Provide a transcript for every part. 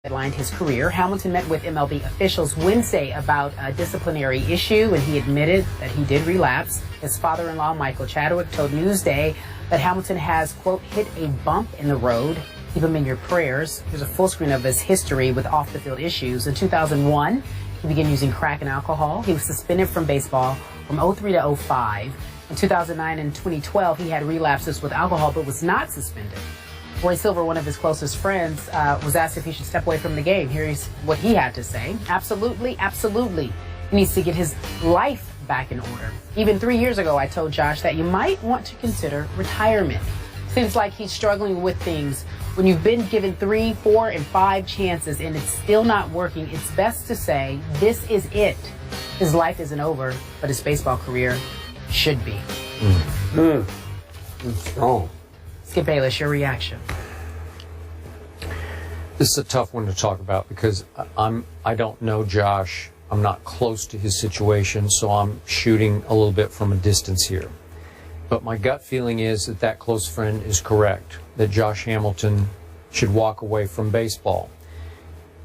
Headlined his career. Hamilton met with MLB officials Wednesday about a disciplinary issue, and he admitted that he did relapse. His father-in-law, Michael Chadwick, told Newsday that Hamilton has, quote, hit a bump in the road. Keep him in your prayers. Here's a full screen of his history with off-the-field issues. In 2001, he began using crack and alcohol. He was suspended from baseball from 03 to 05. In 2009 and 2012, he had relapses with alcohol but was not suspended. Roy Silver, one of his closest friends, was asked if he should step away from the game. Here's what he had to say. Absolutely, absolutely. He needs to get his life back in order. Even 3 years ago, I told Josh that you might want to consider retirement. Seems like he's struggling with things. When you've been given 3, 4, and 5 chances and it's still not working, it's best to say, this is it. His life isn't over, but his baseball career should be. Strong. Skip Bayless, your reaction. This is a tough one to talk about because I don't know Josh. I'm not close to his situation, so I'm shooting a little bit from a distance here. But my gut feeling is that that close friend is correct, that Josh Hamilton should walk away from baseball.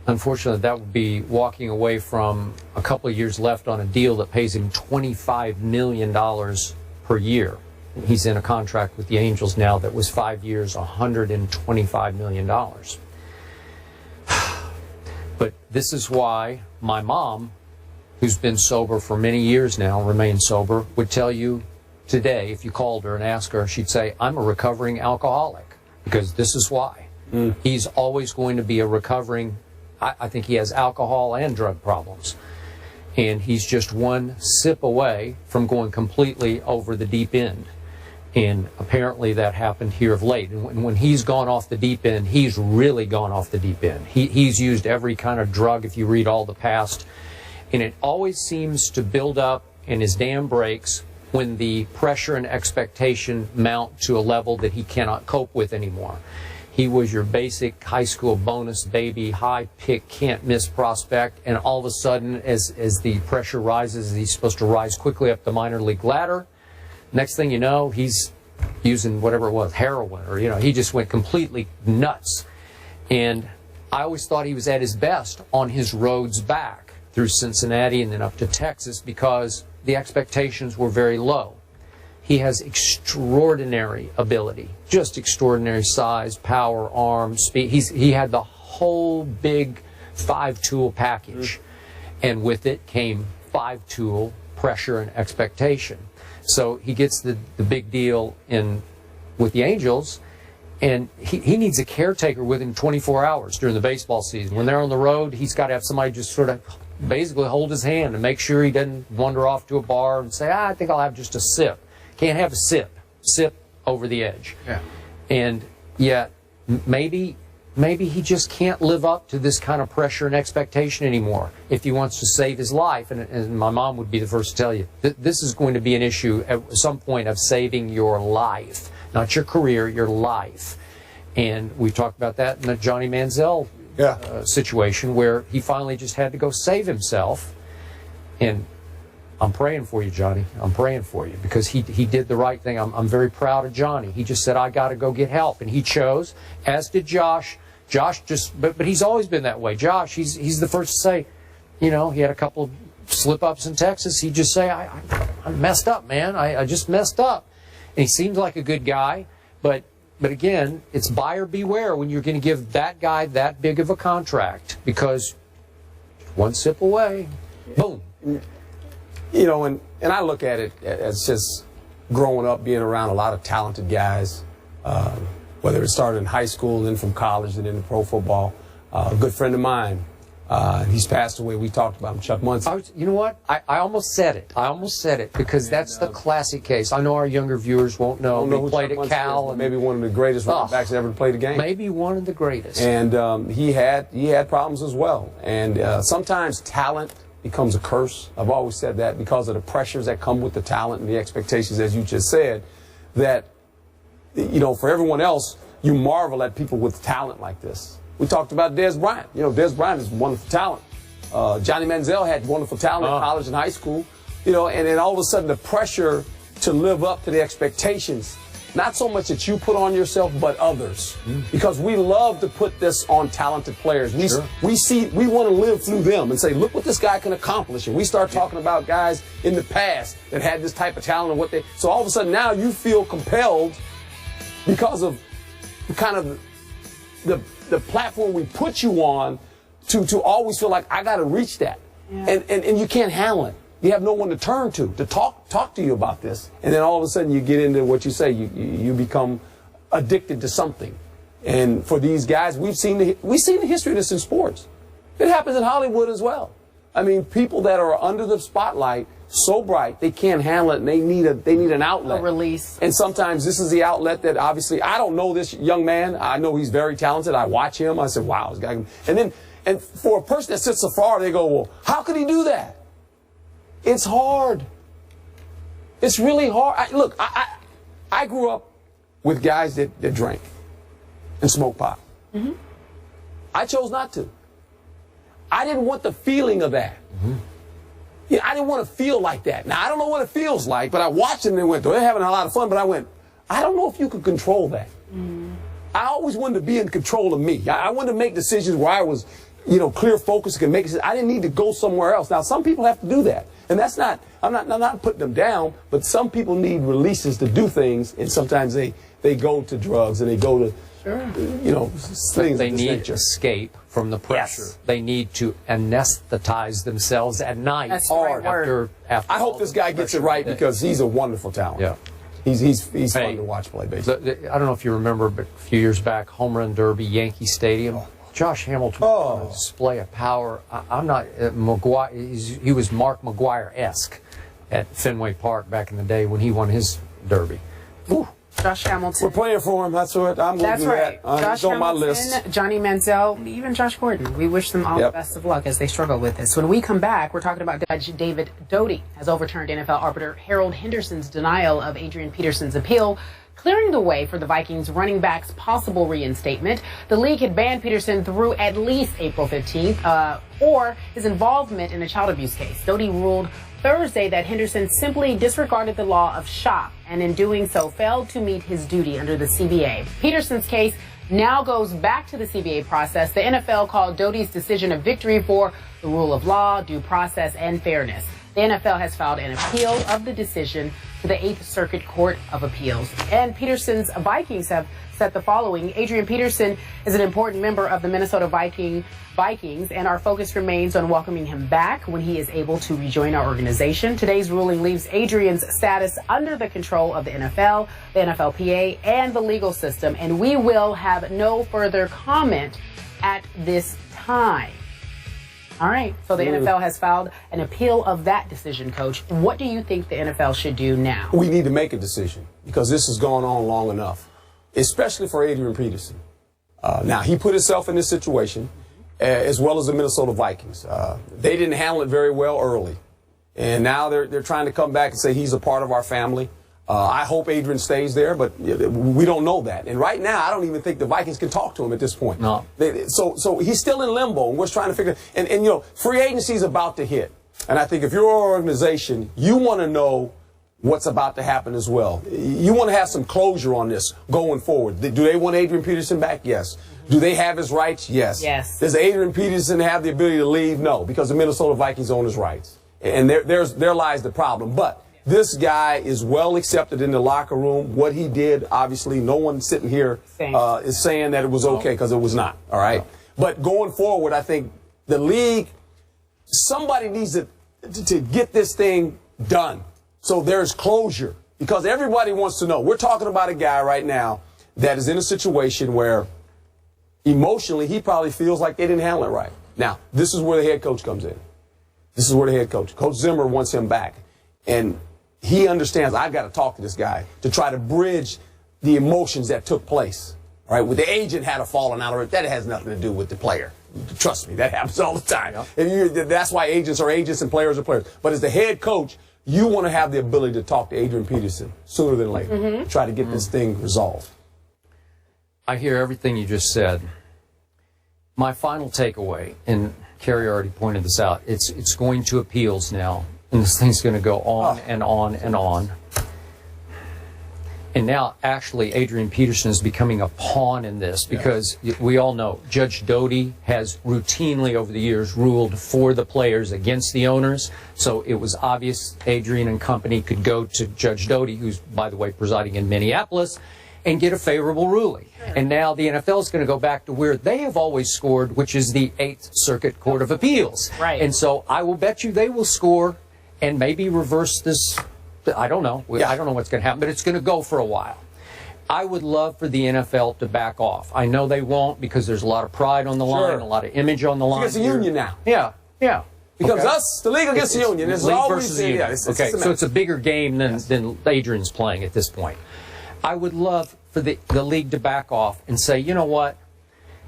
Unfortunately, that would be walking away from a couple of years left on a deal that pays him $25 million per year. He's in a contract with the Angels now that was 5 years, $125 million. But this is why my mom, who's been sober for many years now, remains sober, would tell you today, if you called her and asked her, she'd say, I'm a recovering alcoholic, because this is why. He's always going to be a recovering, I think he has alcohol and drug problems. And he's just one sip away from going completely over the deep end. And apparently that happened here of late. And when he's gone off the deep end, he's really gone off the deep end. He's used every kind of drug if you read all the past. And it always seems to build up and his dam breaks when the pressure and expectation mount to a level that he cannot cope with anymore. He was your basic high school bonus baby, high pick, can't miss prospect. And all of a sudden, as the pressure rises, he's supposed to rise quickly up the minor league ladder. Next thing you know, he's using whatever it was, heroin, or, he just went completely nuts. And I always thought he was at his best on his roads back through Cincinnati and then up to Texas because the expectations were very low. He has extraordinary ability, just extraordinary size, power, arm, speed. He had the whole big 5-tool package. And with it came 5-tool pressure and expectation. So he gets the big deal with the Angels, and he needs a caretaker with him 24 hours during the baseball season. When they're on the road, he's got to have somebody just sort of basically hold his hand and make sure he doesn't wander off to a bar and say, I think I'll have just a sip. Can't have a sip. Sip over the edge. Yeah. And yet, maybe he just can't live up to this kind of pressure and expectation anymore if he wants to save his life. And my mom would be the first to tell you, this is going to be an issue at some point of saving your life, not your career, your life. And we talked about that in the Johnny Manziel situation where he finally just had to go save himself. And I'm praying for you, Johnny. I'm praying for you because he did the right thing. I'm very proud of Johnny. He just said, I got to go get help. And he chose, as did Josh. Josh but he's always been that way. Josh, he's the first to say, he had a couple of slip-ups in Texas. He'd just say, I messed up, man. I just messed up. And he seems like a good guy. But again, it's buyer beware when you're going to give that guy that big of a contract because one sip away, boom. And I look at it as just growing up, being around a lot of talented guys, whether it started in high school, then from college, and into pro football. A good friend of mine, he's passed away. We talked about him, Chuck Munson. You know what? I almost said it. Because that's the classic case. I know our younger viewers won't know. He played at Cal. And maybe one of the greatest running backs ever played the game. Maybe one of the greatest. And he had problems as well. And sometimes talent becomes a curse. I've always said that because of the pressures that come with the talent and the expectations, as you just said, that, for everyone else, you marvel at people with talent like this. We talked about Dez Bryant. Dez Bryant is wonderful talent. Johnny Manziel had wonderful talent in college and high school. And then all of a sudden the pressure to live up to the expectations not so much that you put on yourself, but others. Because we love to put this on talented players. We want to live through them and say, look what this guy can accomplish. And we start talking about guys in the past that had this type of talent and what they, so all of a sudden now you feel compelled because of kind of the platform we put you on to always feel like I got to reach that. Yeah. And you can't handle it. You have no one to turn to talk to you about this. And then all of a sudden you get into what you say, you become addicted to something. And for these guys, we've seen the history of this in sports. It happens in Hollywood as well. I mean, people that are under the spotlight, so bright, they can't handle it, and they need an outlet. A release. And sometimes this is the outlet that obviously, I don't know this young man. I know he's very talented. I watch him. I said, wow, this guy. And for a person that sits afar, they go, well, how could he do that? It's hard. It's really hard. I grew up with guys that drank and smoked pot. Mm-hmm. I chose not to. I didn't want the feeling of that. Mm-hmm. Yeah, I didn't want to feel like that. Now, I don't know what it feels like, but I watched them and they went, they're having a lot of fun, but I went, I don't know if you could control that. Mm-hmm. I always wanted to be in control of me. I wanted to make decisions where I was, clear focus, can make decisions. I didn't need to go somewhere else. Now, some people have to do that. And that's not, I'm not putting them down, but some people need releases to do things, and sometimes they go to drugs and they go to, things they need to escape from the pressure. Yes. They need to anesthetize themselves at night. That's hard. After I hope this guy gets it right because he's a wonderful talent. Yeah. He's fun to watch play baseball. I don't know if you remember, but a few years back, Home Run Derby, Yankee Stadium. Oh. Josh Hamilton on a display of power. I'm not McGuire. He was Mark McGuire-esque at Fenway Park back in the day when he won his Derby. Ooh. Josh Hamilton. We're playing for him. That's what I'm going to do. Right. That. Josh on Hamilton, my list. Johnny Manziel, even Josh Gordon. We wish them all the best of luck as they struggle with this. When we come back, we're talking about Judge David Doty has overturned NFL arbiter Harold Henderson's denial of Adrian Peterson's appeal, clearing the way for the Vikings running back's possible reinstatement. The league had banned Peterson through at least April 15th, or his involvement in a child abuse case. Doty ruled Thursday that Henderson simply disregarded the law of shop and in doing so failed to meet his duty under the CBA. Peterson's case now goes back to the CBA process. The NFL called Doty's decision a victory for the rule of law, due process, and fairness. The NFL has filed an appeal of the decision to the 8th Circuit Court of Appeals. And Peterson's Vikings have said the following: Adrian Peterson is an important member of the Minnesota Vikings, and our focus remains on welcoming him back when he is able to rejoin our organization. Today's ruling leaves Adrian's status under the control of the NFL, the NFLPA, and the legal system, and we will have no further comment at this time. All right, so the NFL has filed an appeal of that decision, Coach. What do you think the NFL should do now? We need to make a decision because this has gone on long enough, especially for Adrian Peterson. Now, he put himself in this situation, as well as the Minnesota Vikings. They didn't handle it very well early, and now they're trying to come back and say he's a part of our family. I hope Adrian stays there, but we don't know that. And right now, I don't even think the Vikings can talk to him at this point. No. So he's still in limbo, and we're trying to figure. And free agency is about to hit, and I think if you're an organization, you want to know what's about to happen as well. You want to have some closure on this going forward. Do they want Adrian Peterson back? Yes. Do they have his rights? Yes. Yes. Does Adrian Peterson have the ability to leave? No, because the Minnesota Vikings own his rights, and there lies the problem. But this guy is well accepted in the locker room. What he did, obviously, no one sitting here is saying that it was okay, because it was not. All right. No. But going forward, I think the league, somebody needs to get this thing done so there's closure, because everybody wants to know. We're talking about a guy right now that is in a situation where emotionally he probably feels like they didn't handle it right. Now, this is where the head coach comes in. This is where the head coach, Coach Zimmer, wants him back. And he understands, I've got to talk to this guy to try to bridge the emotions that took place. All right, with the agent had a falling out of it. That has nothing to do with the player. Trust me, that happens all the time. And that's why agents are agents and players are players. But as the head coach, you want to have the ability to talk to Adrian Peterson sooner than later. Mm-hmm. Try to get this thing resolved. I hear everything you just said. My final takeaway, and Kerry already pointed this out, it's going to appeals now. And this thing's going to go on and on and on. And now, actually, Adrian Peterson is becoming a pawn in this because we all know Judge Doty has routinely over the years ruled for the players against the owners. So it was obvious Adrian and company could go to Judge Doty, who's, by the way, presiding in Minneapolis, and get a favorable ruling. And now the NFL is going to go back to where they have always scored, which is the 8th Circuit Court of Appeals. Right. And so I will bet you they will score and maybe reverse this. I don't know. I don't know what's going to happen, but it's going to go for a while. I would love for the NFL to back off. I know they won't because there's a lot of pride on the line, a lot of image on the line. It's a union now. Yeah, yeah. Becomes us, the league against the union. It's league always versus the union. Okay, so it's a bigger game than Adrian's playing at this point. I would love for the league to back off and say, you know what?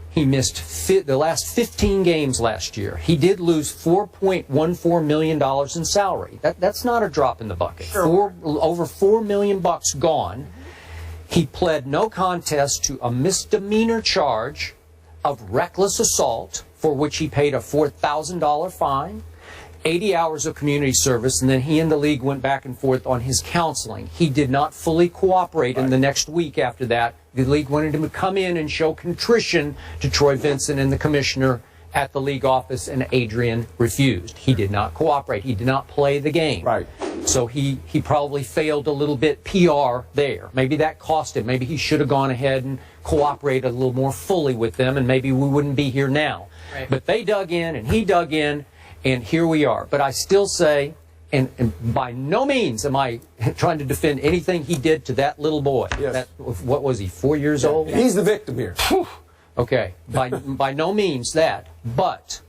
He missed the last 15 games last year. He did lose $4.14 million in salary. That's not a drop in the bucket. Sure. Over $4 million gone. He pled no contest to a misdemeanor charge of reckless assault, for which he paid a $4,000 fine, 80 hours of community service, and then he and the league went back and forth on his counseling. He did not fully cooperate in the next week after that. The league wanted him to come in and show contrition to Troy Vincent and the commissioner at the league office, and Adrian refused. He did not cooperate. He did not play the game. Right. So he probably failed a little bit PR there. Maybe that cost him. Maybe he should have gone ahead and cooperated a little more fully with them, and maybe we wouldn't be here now. Right. But they dug in, and he dug in, and here we are. But I still say, and by no means am I trying to defend anything he did to that little boy. Yes. What was he, 4 years old? He's the victim here. Whew. Okay, by no means that, but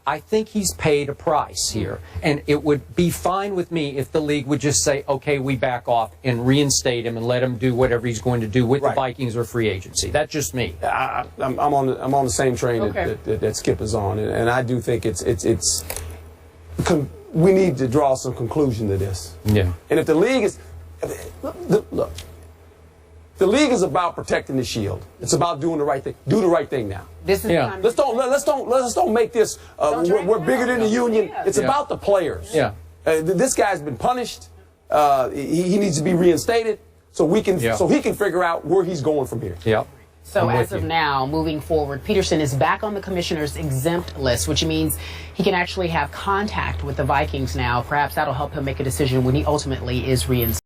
I think he's paid a price here, and it would be fine with me if the league would just say, okay, we back off and reinstate him and let him do whatever he's going to do with the Vikings or free agency. That's just me. I'm on the same train that Skip is on, and I do think we need to draw some conclusion to this. Yeah. And if the league is look. The league is about protecting the shield. It's about doing the right thing. Do the right thing now. This is let's don't make this we're bigger than the union. It's about the players. Yeah. This guy's been punished. He needs to be reinstated so he can figure out where he's going from here. Yep. So as of now, moving forward, Peterson is back on the commissioner's exempt list, which means he can actually have contact with the Vikings now. Perhaps that'll help him make a decision when he ultimately is reinstated.